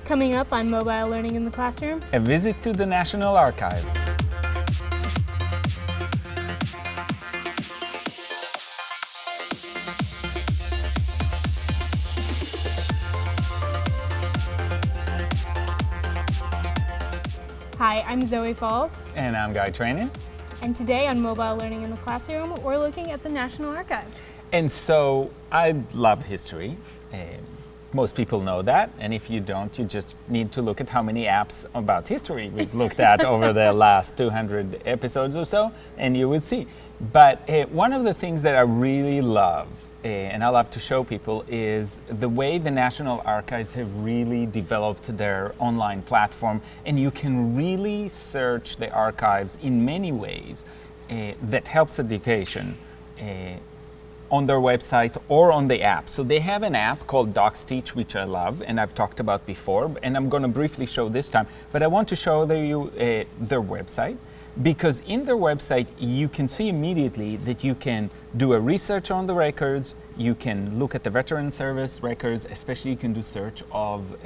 Coming up on Mobile Learning in the Classroom, a visit to the National Archives. Hi, I'm Zoe Falls. And I'm Trainin. And today on Mobile Learning in the Classroom, we're looking at the National Archives. And so I love history. Most people know that. And if you don't, you just need to look at how many apps about history we've looked at over the last 200 episodes or so, and you would see. But one of the things that I really love, and I love to show people, is the way the National Archives have really developed their online platform, and you can really search the archives in many ways that helps education on their website or on the app. So they have an app called Docsteach, which I love, and I've talked about before, and I'm going to briefly show this time, but I want to show you their website. Because in their website, you can see immediately that you can do a research on the records, you can look at the veteran service records, especially you can do search of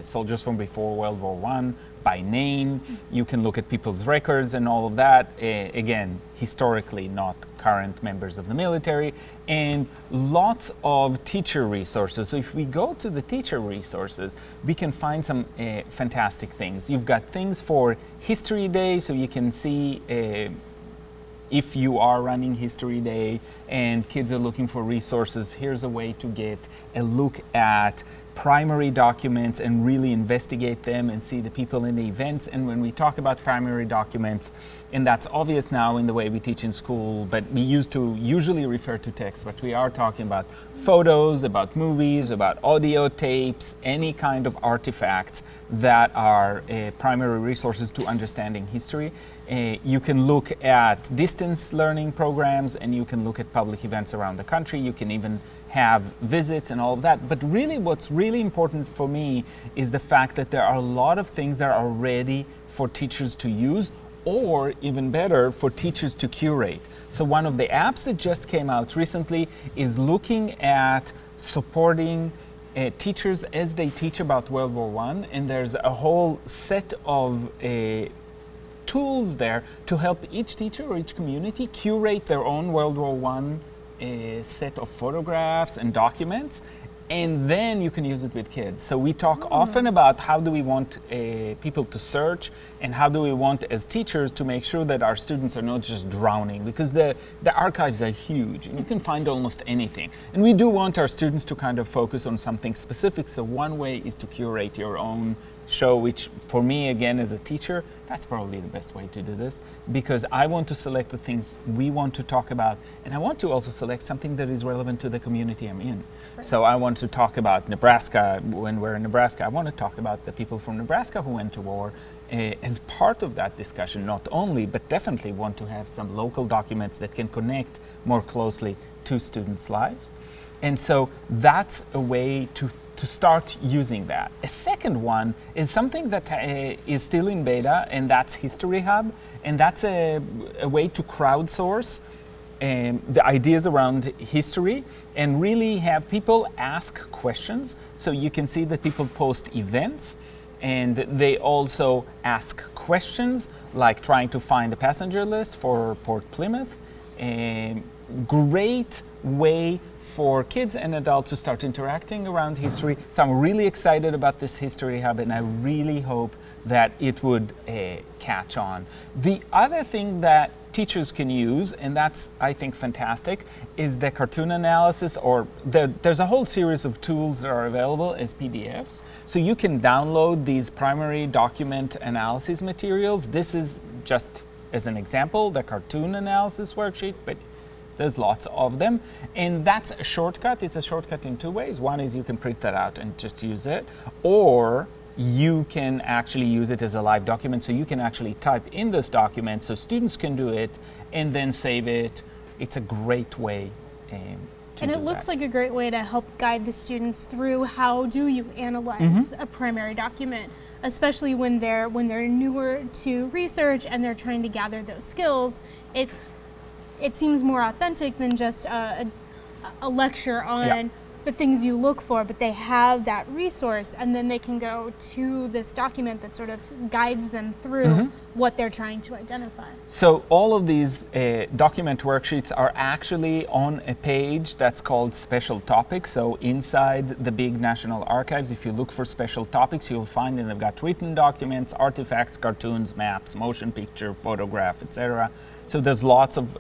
soldiers from before World War I by name, you can look at people's records and all of that, again, historically not current members of the military, and lots of teacher resources. So if we go to the teacher resources, we can find some fantastic things. You've got things for History Day, so you can see if you are running History Day and kids are looking for resources, here's a way to get a look at primary documents and really investigate them and see the people in the events. And when we talk about primary documents, and that's obvious now in the way we teach in school, but we used to usually refer to text, but we are talking about photos, about movies, about audio tapes, any kind of artifacts that are primary resources to understanding history. You can look at distance learning programs, and you can look at public events around the country. You can even have visits and all of that. But really what's really important for me is the fact that there are a lot of things that are ready for teachers to use, or even better, for teachers to curate. So one of the apps that just came out recently is looking at supporting teachers as they teach about World War I, and there's a whole set of tools there to help each teacher or each community curate their own World War I set of photographs and documents, and then you can use it with kids. So we talk often about how do we want people to search, and how do we want as teachers to make sure that our students are not just drowning, because the archives are huge and you can find almost anything. And we do want our students to kind of focus on something specific, so one way is to curate your own show, which for me, again, as a teacher, that's probably the best way to do this, because I want to select the things we want to talk about, and I want to also select something that is relevant to the community I'm in. Right. So I want to talk about Nebraska. When we're in Nebraska, I want to talk about the people from Nebraska who went to war as part of that discussion, not only, but definitely want to have some local documents that can connect more closely to students' lives. And so that's a way to start using that. A second one is something that is still in beta, and that's History Hub, and that's a way to crowdsource the ideas around history and really have people ask questions. So you can see that people post events, and they also ask questions, like trying to find a passenger list for Port Plymouth. A great way for kids and adults to start interacting around history. So I'm really excited about this History Hub, and I really hope that it would catch on. The other thing that teachers can use, and that's, I think, fantastic, is the cartoon analysis, or there's a whole series of tools that are available as PDFs. So you can download these primary document analysis materials. This is just, as an example, the cartoon analysis worksheet, but there's lots of them, and that's a shortcut. It's a shortcut in two ways. One is you can print that out and just use it, or you can actually use it as a live document, so you can actually type in this document so students can do it and then save it. It's a great way to and it looks like a great way to help guide the students through how do you analyze a primary document, especially when they're newer to research and they're trying to gather those skills. It seems more authentic than just a lecture on the things you look for, but they have that resource, and then they can go to this document that sort of guides them through what they're trying to identify. So all of these document worksheets are actually on a page that's called Special Topics. So inside the big National Archives, if you look for special topics, you'll find, and they've got written documents, artifacts, cartoons, maps, motion picture, photograph, etc. So there's lots of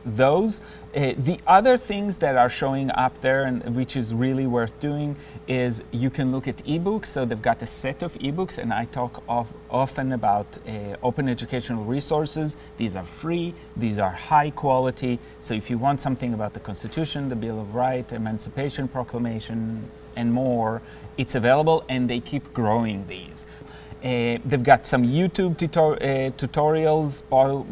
those. The other things that are showing up there, and which is really worth doing, is you can look at ebooks. So they've got a set of ebooks, and I talk often about open educational resources. These are free, these are high quality. So if you want something about the Constitution, the Bill of Rights, Emancipation Proclamation, and more, it's available, and they keep growing these. They've got some YouTube tutorials,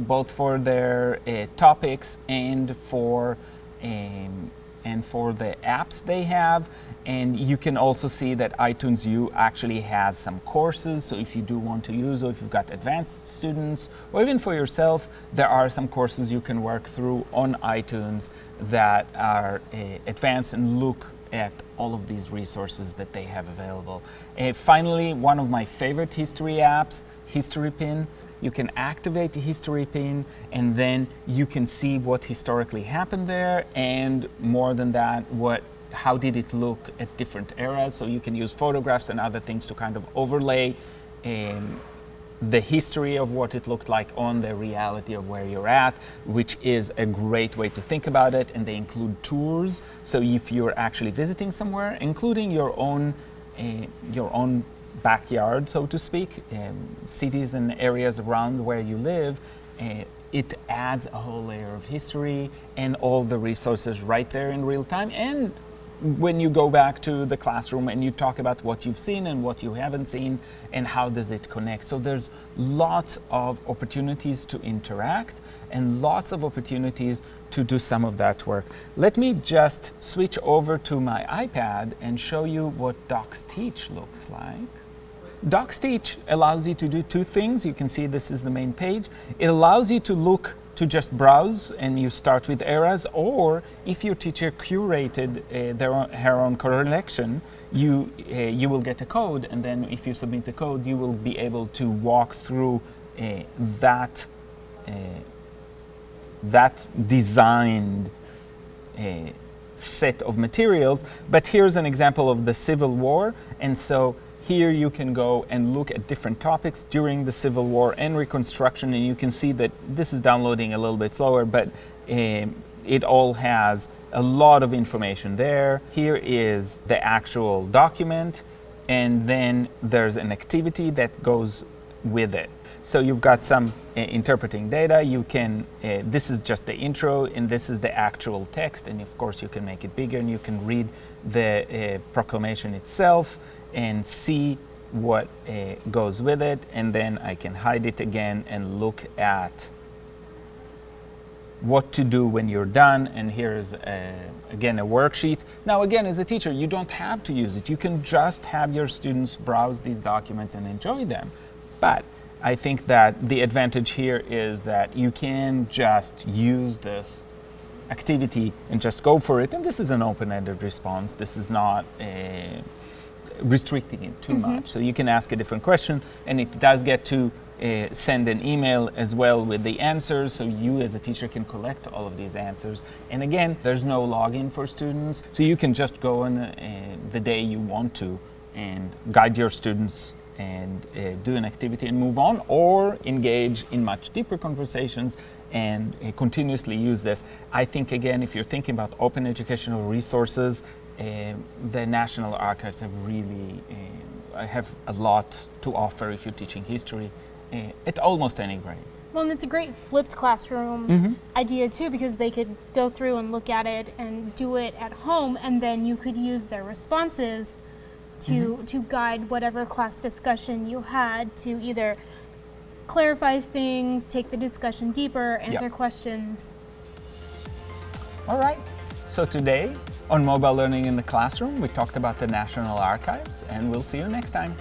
both for their topics and for the apps they have. And you can also see that iTunes U actually has some courses. So if you do want to use, or if you've got advanced students, or even for yourself, there are some courses you can work through on iTunes that are advanced and look at all of these resources that they have available. Finally, one of my favorite history apps, History Pin. You can activate the History Pin, and then you can see what historically happened there, and more than that, how did it look at different eras. So you can use photographs and other things to kind of overlay the history of what it looked like on the reality of where you're at, which is a great way to think about it. And they include tours. So if you're actually visiting somewhere, including your own backyard, so to speak, cities and areas around where you live, it adds a whole layer of history and all the resources right there in real time. And when you go back to the classroom and you talk about what you've seen and what you haven't seen and how does it connect. So there's lots of opportunities to interact and lots of opportunities to do some of that work. Let me just switch over to my iPad and show you what Docsteach looks like. Docsteach allows you to do two things. You can see this is the main page. It allows you to just browse, and you start with eras, or if your teacher curated her own collection, you will get a code, and then if you submit the code, you will be able to walk through that designed set of materials. But here's an example of the Civil War, and so here you can go and look at different topics during the Civil War and Reconstruction, and you can see that this is downloading a little bit slower, but it all has a lot of information there. Here is the actual document, and then there's an activity that goes with it. So you've got some interpreting data. You can, this is just the intro, and this is the actual text, and of course you can make it bigger, and you can read the proclamation itself and see what goes with it, and then I can hide it again and look at what to do when you're done. And here's again a worksheet. Now again, as a teacher, you don't have to use it. You can just have your students browse these documents and enjoy them. But I think that the advantage here is that you can just use this activity and just go for it. And this is an open-ended response. This is not restricting it too much. So you can ask a different question, and it does get to send an email as well with the answers, so you as a teacher can collect all of these answers. And again, there's no login for students, so you can just go on the day you want to and guide your students and do an activity and move on, or engage in much deeper conversations and continuously use this. I think, again, if you're thinking about open educational resources, the National Archives have really have a lot to offer if you're teaching history at almost any grade. Well, and it's a great flipped classroom idea too, because they could go through and look at it and do it at home, and then you could use their responses to guide whatever class discussion you had, to either clarify things, take the discussion deeper, answer questions. All right. So today on Mobile Learning in the Classroom, we talked about the National Archives, and we'll see you next time.